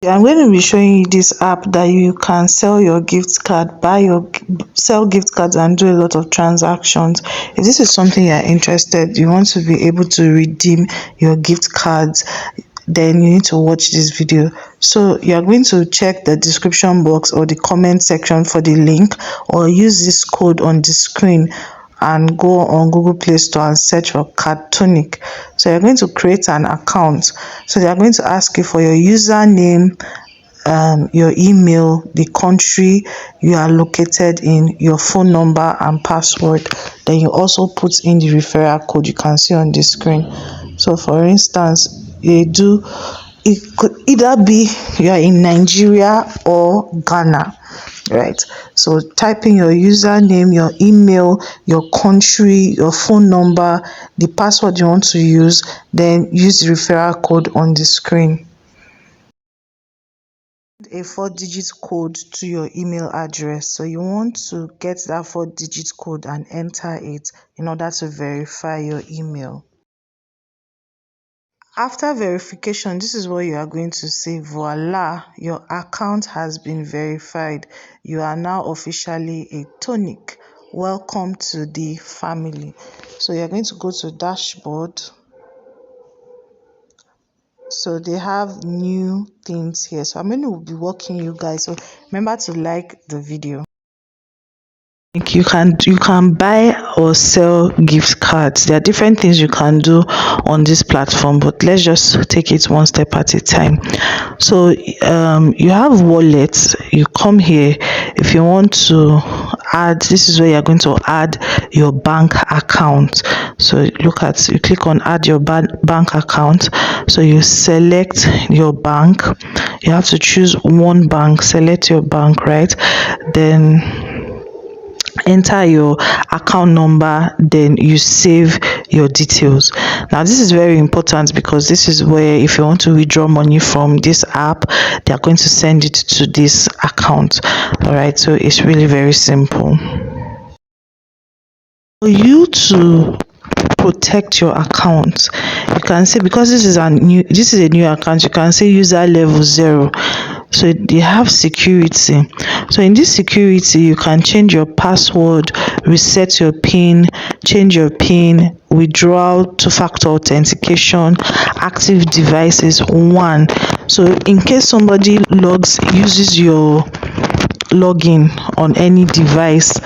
I'm going to be showing you this app that you can sell your gift card, sell gift cards and do a lot of transactions. If this is something you're interested, you want to be able to redeem your gift cards, then you need to watch this video. So you're going to check the description box or the comment section for the link, or use this code on the screen and go on Google Play Store and search for Cardtonic. So you're going to create an account. So they are going to ask you for your username, your email, the country you are located in, your phone number and password. Then you also put in the referral code you can see on the screen. So for instance, it could either be you are in Nigeria or Ghana, right? So type in your username, your email, your country, your phone number, the password you want to use, then use the referral code on the screen. A 4-digit code to your email address. So you want to get that 4-digit code and enter it in order to verify your email. After verification, this is what you are going to see. Voila, your account has been verified. You are now officially a tonic. Welcome to the family. So you're going to go to dashboard. So they have new things here. So I'm going to be walking you guys. So remember to like the video. You can buy or sell gift cards. There are different things you can do on this platform, but let's just take it one step at a time. So you have wallets. You come here. If you want to add, this is where you're going to add your bank account. So you click on add your bank account. So you select your bank. You have to choose one bank. Select your bank, right? Then enter your account number, then you save your details. Now this is very important because this is where, if you want to withdraw money from this app, they are going to send it to this account. All right, so it's really very simple. For you to protect your account, you can say, because this is a new account, you can say user level 0. So they have security. So in this security, you can change your password, reset your pin, change your pin, withdrawal, two-factor authentication, active devices 1. So in case somebody uses your login on any device,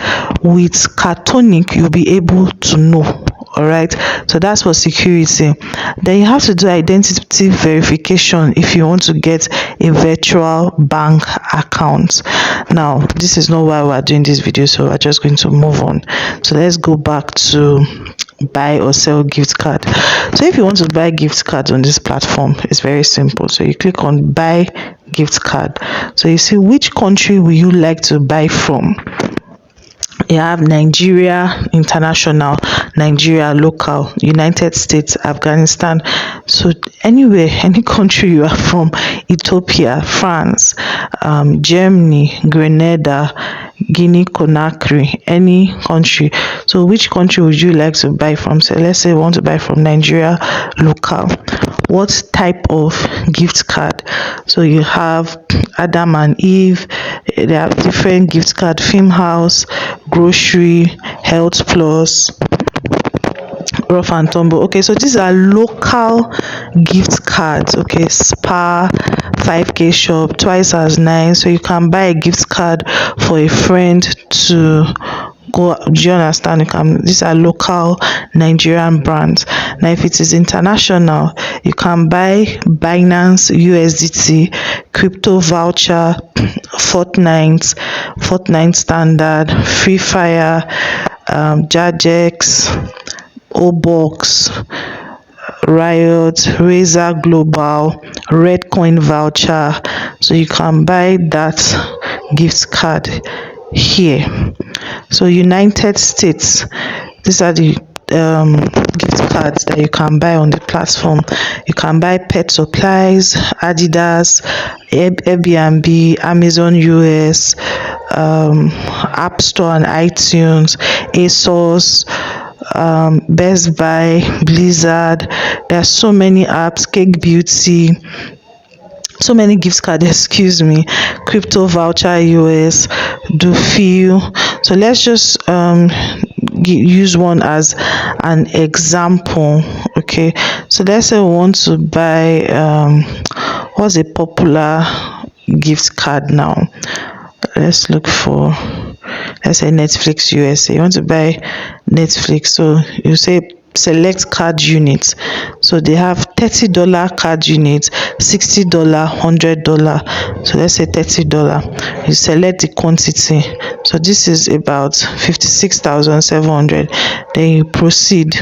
with Cardtonic you'll be able to know. All right, so that's for security. Then you have to do identity verification if you want to get a virtual bank account. Now this is not why we're doing this video, so we're just going to move on. So let's go back to buy or sell gift card. So if you want to buy gift cards on this platform, it's very simple. So you click on buy gift card. So you see which country will you like to buy from. You have Nigeria international, Nigeria local, United States, Afghanistan. So anywhere, any country you are from, Ethiopia, France, Germany, Grenada, Guinea Conakry, any country. So which country would you like to buy from? So let's say you want to buy from Nigeria local. What type of gift card? So you have Adam and Eve. They have different gift card: film house, grocery, health plus, rough and tumble. Okay, so these are local gift cards. Okay, spa, 5k shop, twice as nice. So you can buy a gift card for a friend to go. Do you understand? These are local Nigerian brands. Now if it is international, you can buy Binance USDT, crypto voucher, Fortnite standard, Free Fire, Jagex, Obox, Riot, Razer Global, Redcoin voucher. So you can buy that gift card here. So United States, these are the gift cards that you can buy on the platform. You can buy pet supplies, Adidas, Airbnb, Amazon US, App Store and iTunes, ASOS, Best Buy, Blizzard. There are so many apps, Cake Beauty. so many gift cards, excuse me, crypto voucher, US, do feel. So let's just use one as an example. Okay, so let's say we want to buy what's a popular gift card now. Let's look for, let's say, Netflix USA. You want to buy Netflix, so you say select card units. So they have $30 card units, $60, $100. So let's say $30. You select the quantity. So this is about 56,700. Then you proceed.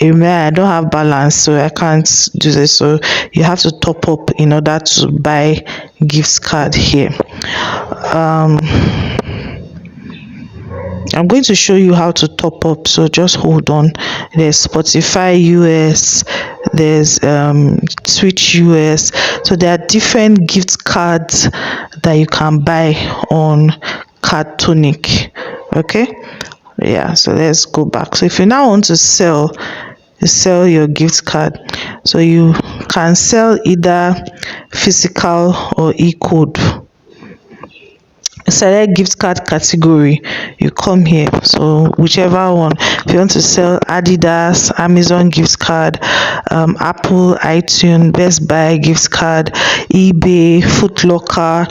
Remember, I don't have balance, so I can't do this. So you have to top up in order to buy gift card here. I'm going to show you how to top up, so just hold on. There's Spotify US, there's Switch US. So there are different gift cards that you can buy on Cardtonic. Okay, yeah, so let's go back. So if you now want to sell your gift card, so you can sell either physical or e-code. Select gift card category, you come here, so whichever one. If you want to sell Adidas, Amazon gift card, Apple, iTunes, Best Buy gift card, eBay, Foot Locker,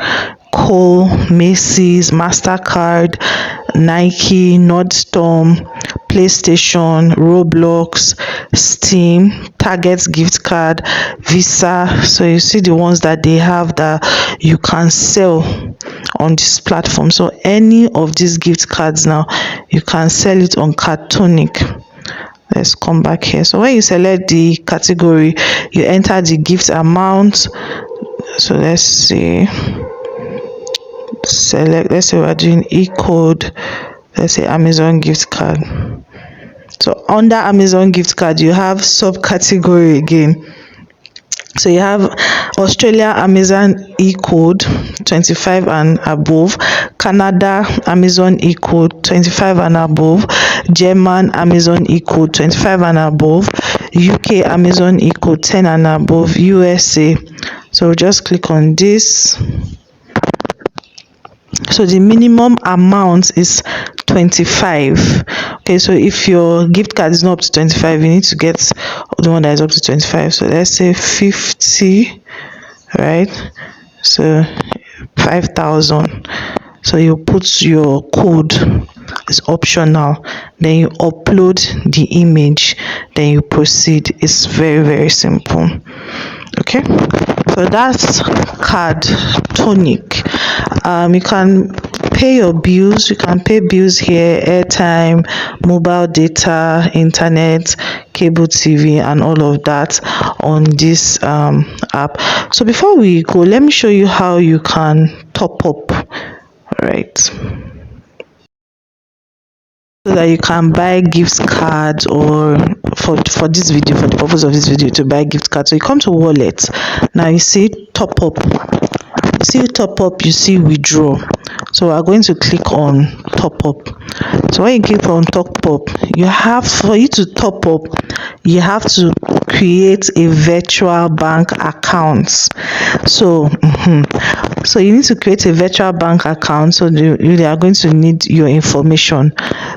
Cole, Macy's, MasterCard, Nike, Nordstrom, PlayStation, Roblox, Steam, Target gift card, Visa. So you see the ones that they have that you can sell on this platform. So any of these gift cards now, you can sell it on Cardtonic. Let's come back here. So when you select the category, you enter the gift amount. So let's see, select, let's say we're doing e-code, let's say Amazon gift card. So under Amazon gift card, you have subcategory again. So you have Australia Amazon e-code 25 and above, Canada Amazon e-code 25 and above, German Amazon e-code 25 and above, UK Amazon e-code 10 and above, USA. So just click on this. So the minimum amount is 25. Okay, so if your gift card is not up to 25, you need to get the one that is up to 25. So let's say 50, right? So 5,000. So you put your code, it's optional, then you upload the image, then you proceed. It's very, very simple. Okay, so that's Cardtonic. You can pay your bills. You can pay bills here: airtime, mobile data, internet, cable TV, and all of that on this app. So before we go, let me show you how you can top up. All right, so that you can buy gift cards, or for this video, for the purpose of this video, to buy gift cards. So you come to wallet. Now you see top up. You see top up, you see withdraw. So we are going to click on top up. So when you click on top up, you have, for you to top up, you have to create a virtual bank account. So so you need to create a virtual bank account. So they are going to need your information.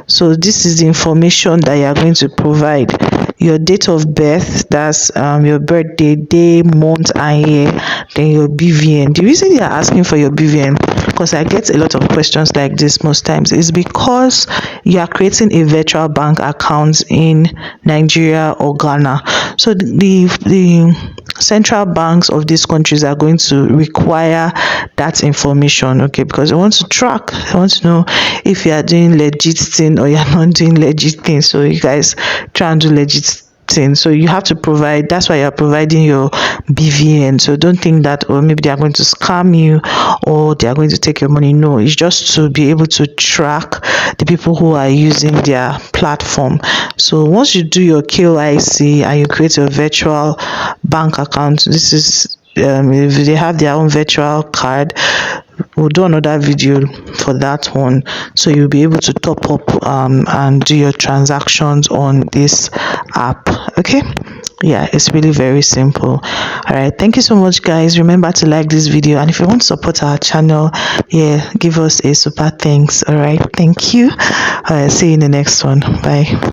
So this is the information that you are going to provide: your date of birth, that's your birthday, day, month and year, then your BVN. The reason they are asking for your BVN, because I get a lot of questions like this most times, is because you are creating a virtual bank account in Nigeria or Ghana. So the central banks of these countries are going to require that information, okay, because they want to track, they want to know if you are doing legit thing or you're not doing legit thing. So you guys try and do legit thing, so you have to provide. That's why you're providing your BVN. So don't think that, or maybe they are going to scam you or they are going to take your money. No, it's just to be able to track the people who are using their platform. So once you do your KYC and you create your virtual bank account, this is if they have their own virtual card, we'll do another video for that one, so you'll be able to top up and do your transactions on this app. Okay, Yeah, it's really very simple. All right, thank you so much, guys. Remember to like this video, and if you want to support our channel, yeah, give us a super thanks. All right, thank you. All right, see you in the next one. Bye.